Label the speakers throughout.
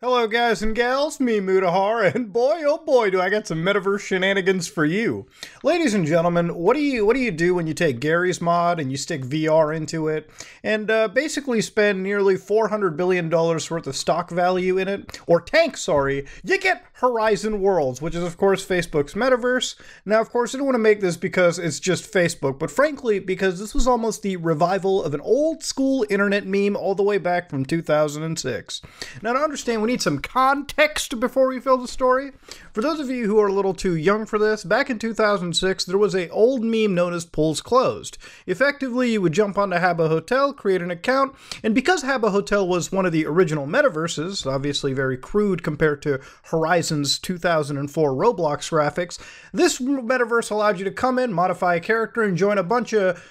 Speaker 1: Hello guys and gals, me Mutahar, and boy oh boy do I got some metaverse shenanigans for you. Ladies and gentlemen, what do you do when you take Gary's mod and you stick VR into it and basically spend nearly $400 billion worth of stock value in it? Or tank, sorry. You get Horizon Worlds, which is of course Facebook's metaverse. Now of course I don't want to make this because it's just Facebook, but frankly because this was almost the revival of an old school internet meme all the way back from 2006. Now to understand, we need some context before we fill the story. For those of you who are a little too young for this, back in 2006, there was an old meme known as Pools Closed. Effectively, you would jump onto Habbo Hotel, create an account, and because Habbo Hotel was one of the original metaverses, obviously very crude compared to Horizon's 2004 Roblox graphics, this metaverse allowed you to come in, modify a character, and join a bunch of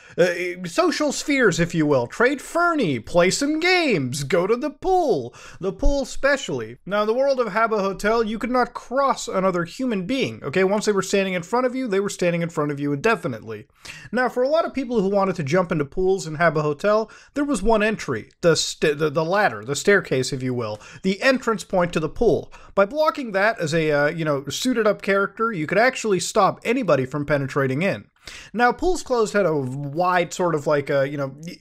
Speaker 1: social spheres, if you will. Trade Fernie, play some games, go to the pool especially. Now, in the world of Habbo Hotel, you could not cross another human being, okay? Once they were standing in front of you, they were standing in front of you indefinitely. Now, for a lot of people who wanted to jump into pools in Habbo Hotel, there was one entry, the ladder, the staircase, if you will, the entrance point to the pool. By blocking that as a, suited up character, you could actually stop anybody from penetrating in. Now, Pools Closed had a wide sort of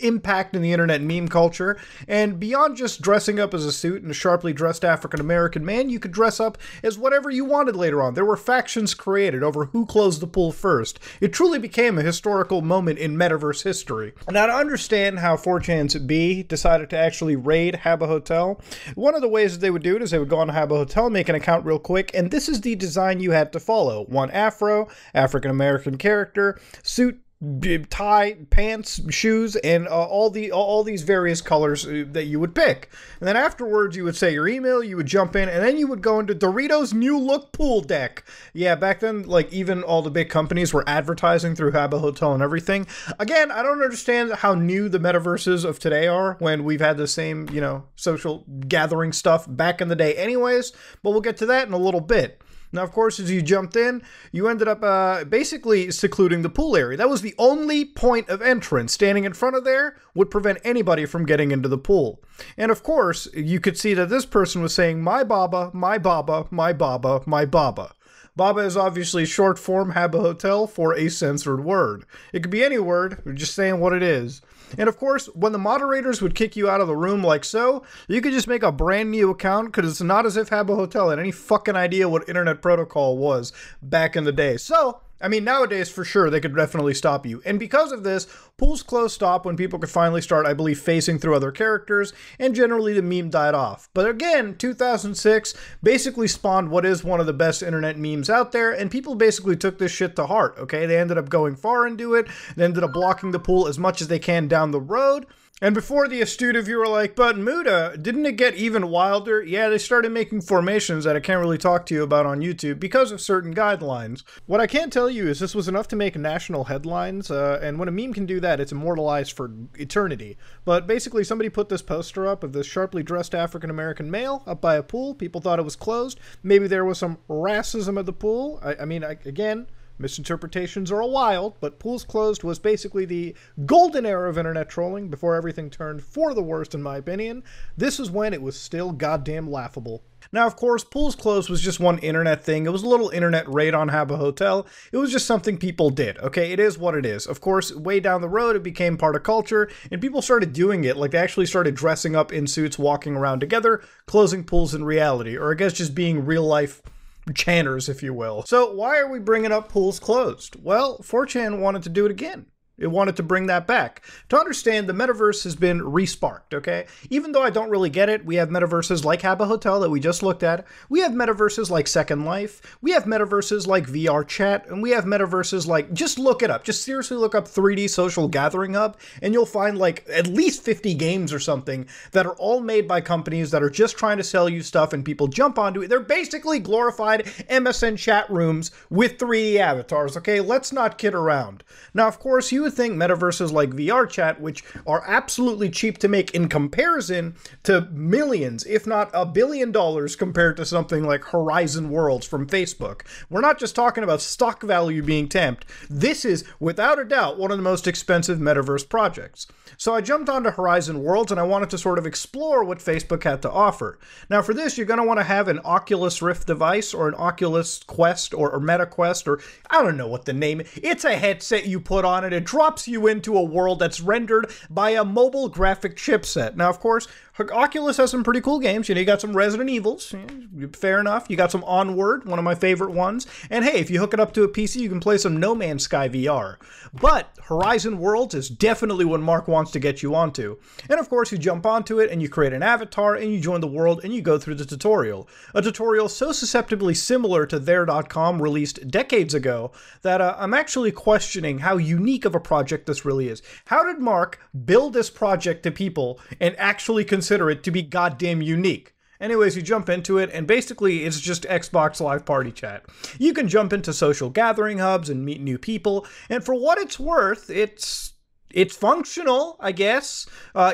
Speaker 1: impact in the internet meme culture, and beyond just dressing up as a suit and a sharply dressed African-American man, you could dress up as whatever you wanted later on. There were factions created over who closed the pool first. It truly became a historical moment in metaverse history. Now, to understand how 4chan's B decided to actually raid Habbo Hotel, one of the ways that they would do it is they would go on Habbo Hotel, make an account real quick, and this is the design you had to follow. One afro, African-American character, suit, tie, pants, shoes, and all these various colors that you would pick. And then afterwards, you would say your email, you would jump in, and then you would go into Doritos' new look pool deck. Yeah, back then, even all the big companies were advertising through Habbo Hotel and everything. Again, I don't understand how new the metaverses of today are when we've had the same, social gathering stuff back in the day anyways, but we'll get to that in a little bit. Now, of course, as you jumped in, you ended up basically secluding the pool area. That was the only point of entrance. Standing in front of there would prevent anybody from getting into the pool. And of course, you could see that this person was saying, my baba, my baba, my baba, my baba. Baba is obviously short form Habbo Hotel for a censored word. It could be any word, we're just saying what it is. And of course, when the moderators would kick you out of the room like so, you could just make a brand new account, because it's not as if Habbo Hotel had any fucking idea what internet protocol was back in the day. So, I mean, nowadays, for sure, they could definitely stop you. And because of this, Pools Closed stopped when people could finally start, I believe, phasing through other characters, and generally the meme died off. But again, 2006 basically spawned what is one of the best internet memes out there, and people basically took this shit to heart, okay? They ended up going far into it, they ended up blocking the pool as much as they can down the road. And before the astute of you were like, but Muta, didn't it get even wilder? Yeah, they started making formations that I can't really talk to you about on YouTube because of certain guidelines. What I can tell you is this was enough to make national headlines, and when a meme can do that, it's immortalized for eternity. But basically, somebody put this poster up of this sharply dressed African-American male up by a pool. People thought it was closed. Maybe there was some racism at the pool. Again, misinterpretations are wild, but Pools Closed was basically the golden era of internet trolling before everything turned for the worst, in my opinion. This is when it was still goddamn laughable. Now, of course, Pools Closed was just one internet thing. It was a little internet raid on Habbo Hotel. It was just something people did, okay? It is what it is. Of course, way down the road, it became part of culture, and people started doing it. Like, they actually started dressing up in suits, walking around together, closing pools in reality, or I guess just being real-life channers, if you will. So why are we bringing up Pools Closed? Well, 4chan wanted to do it again. It wanted to bring that back. To understand, the metaverse has been resparked, okay? Even though I don't really get it, we have metaverses like Habbo Hotel that we just looked at. We have metaverses like Second Life. We have metaverses like VR Chat. And we have metaverses like, just look it up. Just seriously look up 3D Social Gathering Hub, and you'll find like at least 50 games or something that are all made by companies that are just trying to sell you stuff and people jump onto it. They're basically glorified MSN chat rooms with 3D avatars, okay? Let's not kid around. Now, of course, you would think metaverses like VR chat, which are absolutely cheap to make in comparison to millions, if not $1 billion compared to something like Horizon Worlds from Facebook. We're not just talking about stock value being tamped. This is, without a doubt, one of the most expensive metaverse projects. So I jumped onto Horizon Worlds and I wanted to sort of explore what Facebook had to offer. Now for this, you're going to want to have an Oculus Rift device or an Oculus Quest or Meta Quest, or I don't know what the name is. It's a headset you put on and it drops you into a world that's rendered by a mobile graphic chipset. Now, of course, Oculus has some pretty cool games. You know, you got some Resident Evils, fair enough. You got some Onward, one of my favorite ones. And hey, if you hook it up to a PC, you can play some No Man's Sky VR. But Horizon Worlds is definitely what Mark wants to get you onto. And of course, you jump onto it and you create an avatar and you join the world and you go through the tutorial. A tutorial so susceptibly similar to There.com released decades ago that I'm actually questioning how unique of a project this really is. How did Mark build this project to people and actually consider it to be goddamn unique? Anyways, you jump into it, and basically it's just Xbox Live Party Chat. You can jump into social gathering hubs and meet new people, and for what it's worth, it's functional, I guess.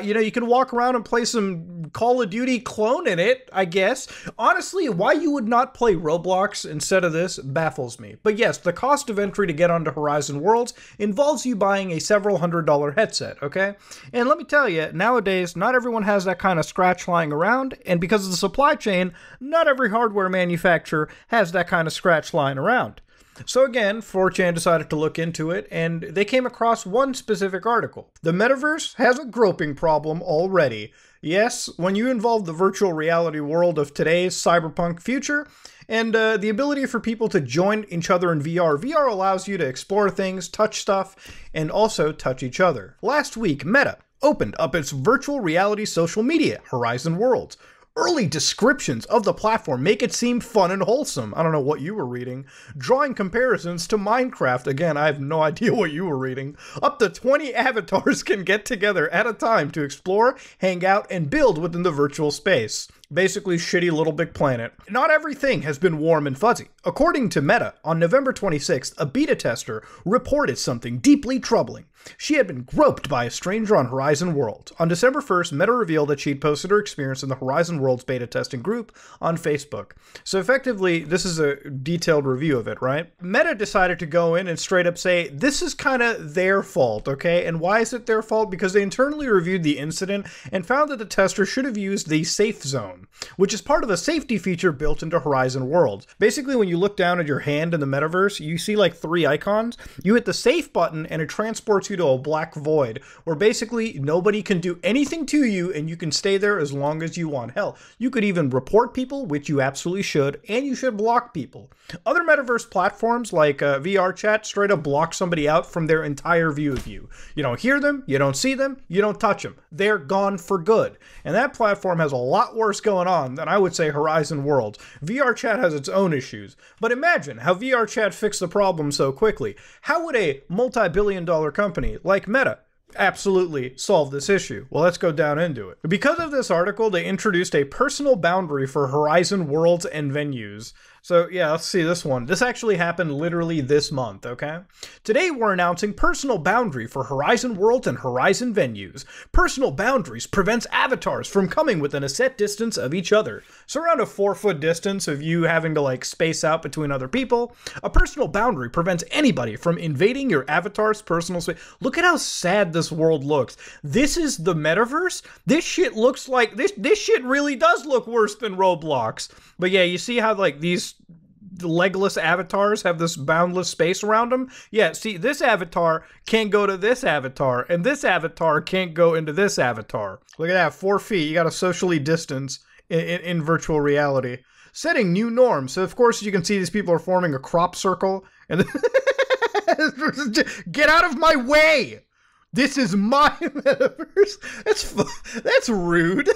Speaker 1: You know, you can walk around and play some Call of Duty clone in it, I guess. Honestly, why you would not play Roblox instead of this baffles me. But yes, the cost of entry to get onto Horizon Worlds involves you buying a several $100 headset, okay? And let me tell you, nowadays, not everyone has that kind of scratch lying around, and because of the supply chain, not every hardware manufacturer has that kind of scratch lying around. So again, 4chan decided to look into it, and they came across one specific article. The metaverse has a groping problem already. Yes, when you involve the virtual reality world of today's cyberpunk future, and the ability for people to join each other in VR. VR allows you to explore things, touch stuff, and also touch each other. Last week, Meta opened up its virtual reality social media, Horizon Worlds. Early descriptions of the platform make it seem fun and wholesome. I don't know what you were reading. Drawing comparisons to Minecraft. Again, I have no idea what you were reading. Up to 20 avatars can get together at a time to explore, hang out, and build within the virtual space. Basically, shitty Little Big Planet. Not everything has been warm and fuzzy. According to Meta, on November 26th, a beta tester reported something deeply troubling. She had been groped by a stranger on Horizon World. On December 1st, Meta revealed that she'd posted her experience in the Horizon Worlds beta testing group on Facebook. So effectively, this is a detailed review of it, right? Meta decided to go in and straight up say, this is kind of their fault, okay? And why is it their fault? Because they internally reviewed the incident and found that the tester should have used the safe zone, which is part of a safety feature built into Horizon Worlds. Basically, when you look down at your hand in the metaverse, you see like 3 icons. You hit the safe button and it transports you to a black void where basically nobody can do anything to you and you can stay there as long as you want. Hell, you could even report people, which you absolutely should, and you should block people. Other metaverse platforms like VR chat straight up block somebody out from their entire view of you. You don't hear them, you don't see them, you don't touch them. They're gone for good. And that platform has a lot worse going on than I would say Horizon Worlds. VR chat has its own issues, but imagine how VR chat fixed the problem so quickly. How would a multi-billion-dollar company like Meta absolutely solve this issue? Well, let's go down into it. Because of this article, they introduced a personal boundary for Horizon Worlds and venues. So yeah, let's see this one. This actually happened literally this month, okay? Today we're announcing personal boundary for Horizon Worlds and Horizon venues. Personal boundaries prevents avatars from coming within a set distance of each other. So around a 4-foot distance of you having to like space out between other people. A personal boundary prevents anybody from invading your avatar's personal space. Look at how sad this world looks. This is the metaverse? This shit looks like, this shit really does look worse than Roblox. But yeah, you see how like these legless avatars have this boundless space around them? Yeah, see, this avatar can't go to this avatar, and this avatar can't go into this avatar. Look at that, 4 feet. You gotta socially distance in virtual reality. Setting new norms. So, of course, you can see these people are forming a crop circle. And get out of my way! This is my metaverse. That's rude.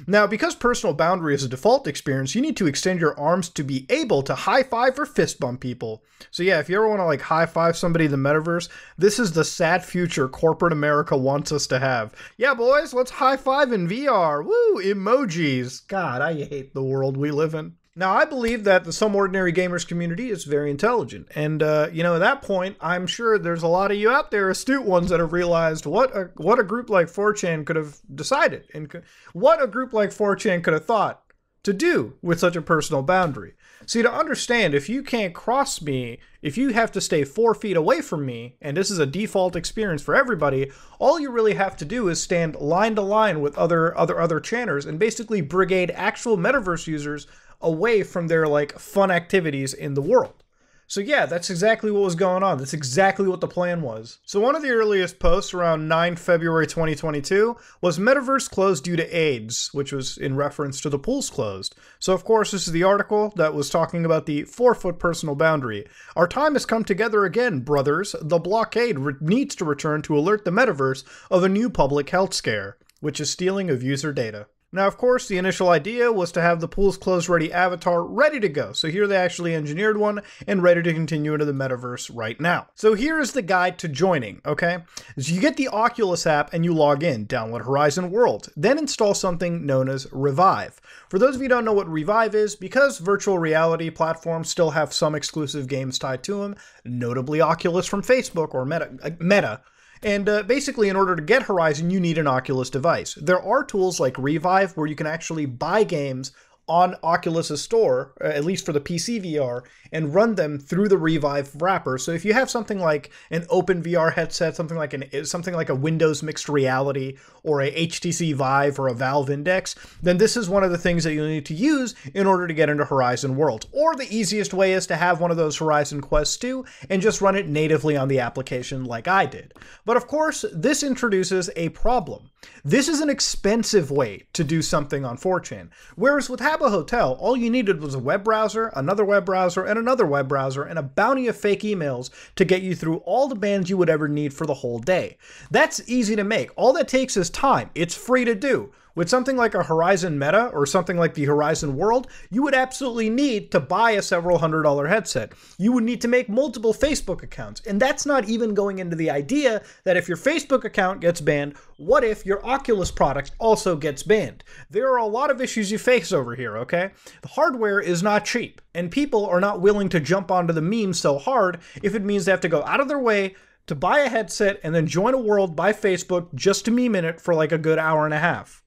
Speaker 1: Now, because personal boundary is a default experience, you need to extend your arms to be able to high-five or fist bump people. So yeah, if you ever want to like high-five somebody in the metaverse, this is the sad future corporate America wants us to have. Yeah, boys, let's high-five in VR. Woo, emojis. God, I hate the world we live in. Now, I believe that the Some Ordinary Gamers community is very intelligent. And, you know, at that point, I'm sure there's a lot of you out there, astute ones, that have realized what a group like 4chan could have decided, and what a group like 4chan could have thought to do with such a personal boundary. See, to understand, if you can't cross me, if you have to stay 4 feet away from me, and this is a default experience for everybody, all you really have to do is stand line to line with other channers and basically brigade actual metaverse users away from their, like, fun activities in the world. So yeah, that's exactly what was going on. That's exactly what the plan was. So one of the earliest posts around 9 February 2022 was Metaverse closed due to AIDS, which was in reference to the pools closed. So of course, this is the article that was talking about the 4-foot personal boundary. Our time has come together again, brothers. The blockade needs to return to alert the Metaverse of a new public health scare, which is stealing of user data. Now, of course, the initial idea was to have the pools closed ready avatar ready to go. So here they actually engineered one and ready to continue into the metaverse right now. So here is the guide to joining, okay? So you get the Oculus app and you log in, download Horizon World, then install something known as Revive. For those of you who don't know what Revive is, because virtual reality platforms still have some exclusive games tied to them, notably Oculus from Facebook or Meta. And basically, in order to get Horizon, you need an Oculus device. There are tools like Revive where you can actually buy games on Oculus' store, at least for the PC VR, and run them through the Revive wrapper. So if you have something like an open VR headset, something like a Windows mixed reality, or a HTC Vive or a Valve Index, then this is one of the things that you'll need to use in order to get into Horizon World. Or the easiest way is to have one of those Horizon Quests 2 and just run it natively on the application like I did. But of course, this introduces a problem. This is an expensive way to do something on 4chan. Whereas with Habbo Hotel, all you needed was a web browser, another web browser, and another web browser, and a bounty of fake emails to get you through all the bans you would ever need for the whole day. That's easy to make. All that takes is time. It's free to do. With something like a Horizon Meta or something like the Horizon World, you would absolutely need to buy a several $100 headset. You would need to make multiple Facebook accounts. And that's not even going into the idea that if your Facebook account gets banned, what if your Oculus product also gets banned? There are a lot of issues you face over here, okay? The hardware is not cheap, and people are not willing to jump onto the meme so hard if it means they have to go out of their way to buy a headset and then join a world by Facebook just to meme in it for like a good hour and a half.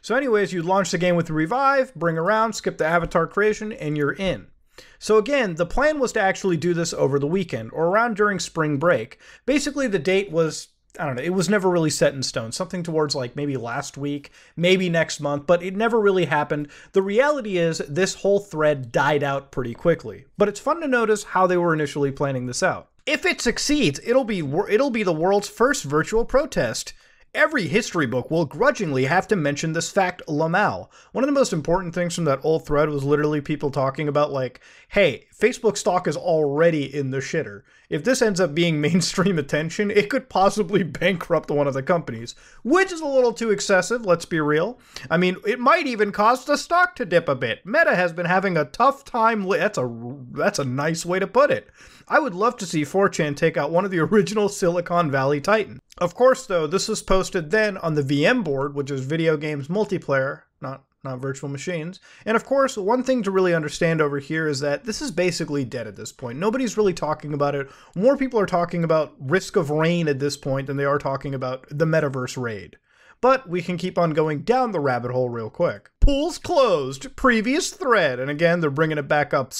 Speaker 1: So anyways, you launch the game with Revive, bring around, skip the avatar creation, and you're in. So again, the plan was to actually do this over the weekend, or around during spring break. Basically, the date was, I don't know, it was never really set in stone. Something towards like maybe last week, maybe next month, but it never really happened. The reality is this whole thread died out pretty quickly. But it's fun to notice how they were initially planning this out. If it succeeds, it'll be the world's first virtual protest. Every history book will grudgingly have to mention this fact Lamal. One of the most important things from that old thread was literally people talking about like, hey, Facebook stock is already in the shitter. If this ends up being mainstream attention, it could possibly bankrupt one of the companies, which is a little too excessive, let's be real. I mean, it might even cause the stock to dip a bit. Meta has been having a tough time. That's a nice way to put it. I would love to see 4chan take out one of the original Silicon Valley Titans. Of course, though, this was posted then on the VM board, which is video games multiplayer, not virtual machines. And of course, one thing to really understand over here is that this is basically dead at this point. Nobody's really talking about it. More people are talking about Risk of Rain at this point than they are talking about the Metaverse raid. But we can keep on going down the rabbit hole real quick. Pools closed, previous thread. And again, they're bringing it back up.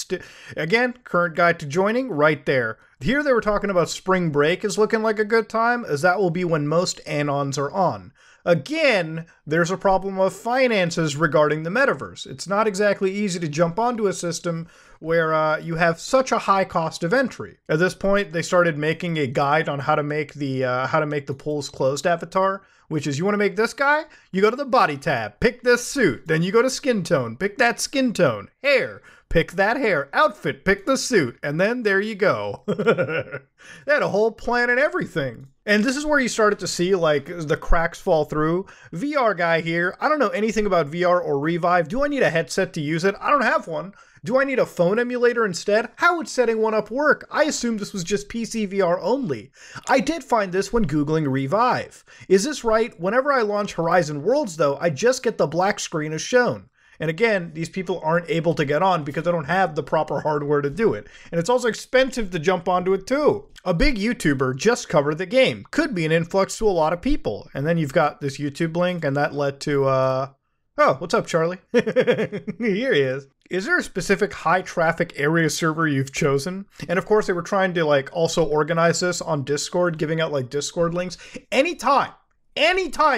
Speaker 1: Again, current guide to joining right there. Here they were talking about spring break is looking like a good time, as that will be when most anons are on. Again, there's a problem of finances regarding the metaverse. It's not exactly easy to jump onto a system where you have such a high cost of entry. At this point, they started making a guide on how to make the pools closed avatar, which is you want to make this guy, you go to the body tab, pick this suit, then you go to skin tone, pick that skin tone, hair, pick that hair, outfit, pick the suit, and then there you go. They had a whole plan and everything. And this is where you started to see like the cracks fall through. VR guy here, I don't know anything about VR or Revive. Do I need a headset to use it? I don't have one. Do I need a phone emulator instead? How would setting one up work? I assumed this was just PC VR only. I did find this when Googling Revive. Is this right? Whenever I launch Horizon Worlds though, I just get the black screen as shown. And again, these people aren't able to get on because they don't have the proper hardware to do it. And it's also expensive to jump onto it too. A big YouTuber just covered the game. Could be an influx to a lot of people. And then you've got this YouTube link, and that led to, oh, what's up, Charlie? Here he is. Is there a specific high traffic area server you've chosen? And of course, they were trying to like also organize this on Discord, giving out like Discord links. Anytime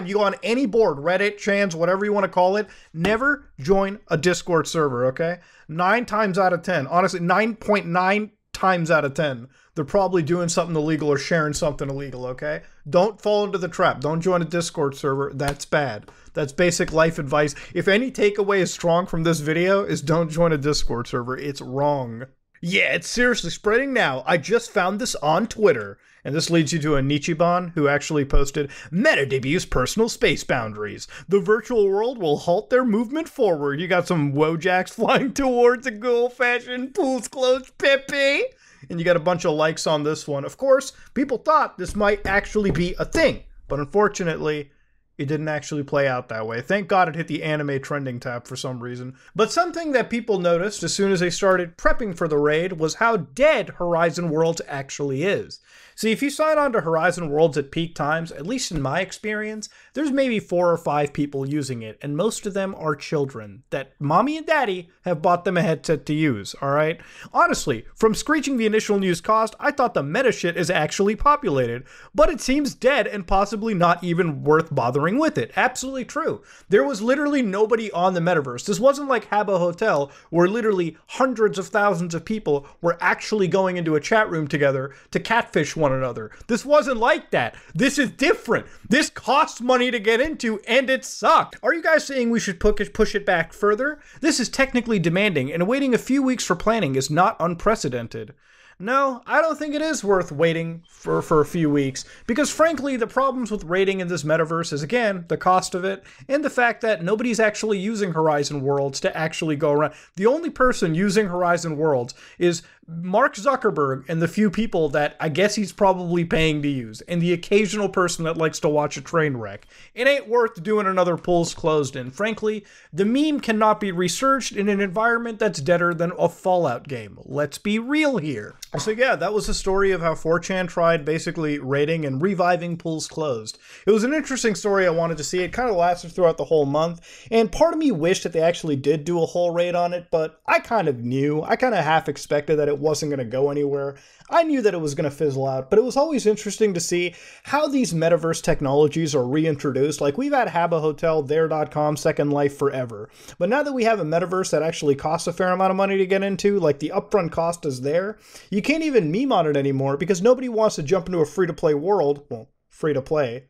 Speaker 1: you go on any board, Reddit, Chans, whatever you want to call it, never join a Discord server, okay? 9 times out of 10, honestly, 9.9 times out of 10, they're probably doing something illegal or sharing something illegal, okay? Don't fall into the trap. Don't join a Discord server. That's bad. That's basic life advice. If any takeaway is strong from this video, is don't join a Discord server. It's wrong. Yeah, it's seriously spreading now. I just found this on Twitter. And this leads you to a Nichiban who actually posted, Meta debuts personal space boundaries. The virtual world will halt their movement forward. You got some Wojaks flying towards a good old-fashioned pools closed Pepe. And you got a bunch of likes on this one. Of course, people thought this might actually be a thing. But unfortunately, it didn't actually play out that way. Thank God it hit the anime trending tab for some reason. But something that people noticed as soon as they started prepping for the raid was how dead Horizon Worlds actually is. See, if you sign on to Horizon Worlds at peak times, at least in my experience, there's maybe 4 or 5 people using it, and most of them are children that mommy and daddy have bought them a headset to use, alright? Honestly, from screeching the initial news cost, I thought the meta shit is actually populated, but it seems dead and possibly not even worth bothering with it. Absolutely true. There was literally nobody on the metaverse. This wasn't like Habbo Hotel, where literally hundreds of thousands of people were actually going into a chat room together to catfish one another. This wasn't like that. This is different. This costs money to get into, and it sucked. Are you guys saying we should push it back further? This is technically demanding, and waiting a few weeks for planning is not unprecedented. No, I don't think it is worth waiting for a few weeks, because frankly, the problems with raiding in this metaverse is, again, the cost of it, and the fact that nobody's actually using Horizon Worlds to actually go around. The only person using Horizon Worlds is Mark Zuckerberg and the few people that I guess he's probably paying to use, and the occasional person that likes to watch a train wreck. It ain't worth doing another pools closed in. Frankly, the meme cannot be researched in an environment that's deader than a Fallout game. Let's be real here. So yeah, that was the story of how 4chan tried basically raiding and reviving pools closed. It was an interesting story. I wanted to see. It kind of lasted throughout the whole month, and part of me wished that they actually did do a whole raid on it, but I kind of knew. I kind of half expected that it wasn't going to go anywhere. I knew that it was going to fizzle out, but it was always interesting to see how these metaverse technologies are reintroduced. Like, we've had Habbo Hotel, There.com, Second Life forever. But now that we have a metaverse that actually costs a fair amount of money to get into, like the upfront cost is there, you can't even meme on it anymore because nobody wants to jump into a free-to-play world. Well, free-to-play,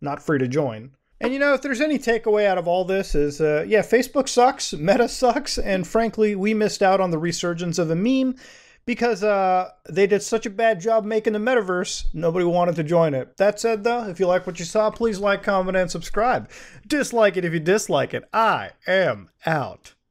Speaker 1: not free to join. And you know, if there's any takeaway out of all this is, yeah, Facebook sucks, Meta sucks, and frankly, we missed out on the resurgence of a meme because they did such a bad job making the metaverse, nobody wanted to join it. That said, though, if you like what you saw, please like, comment, and subscribe. Dislike it if you dislike it. I am out.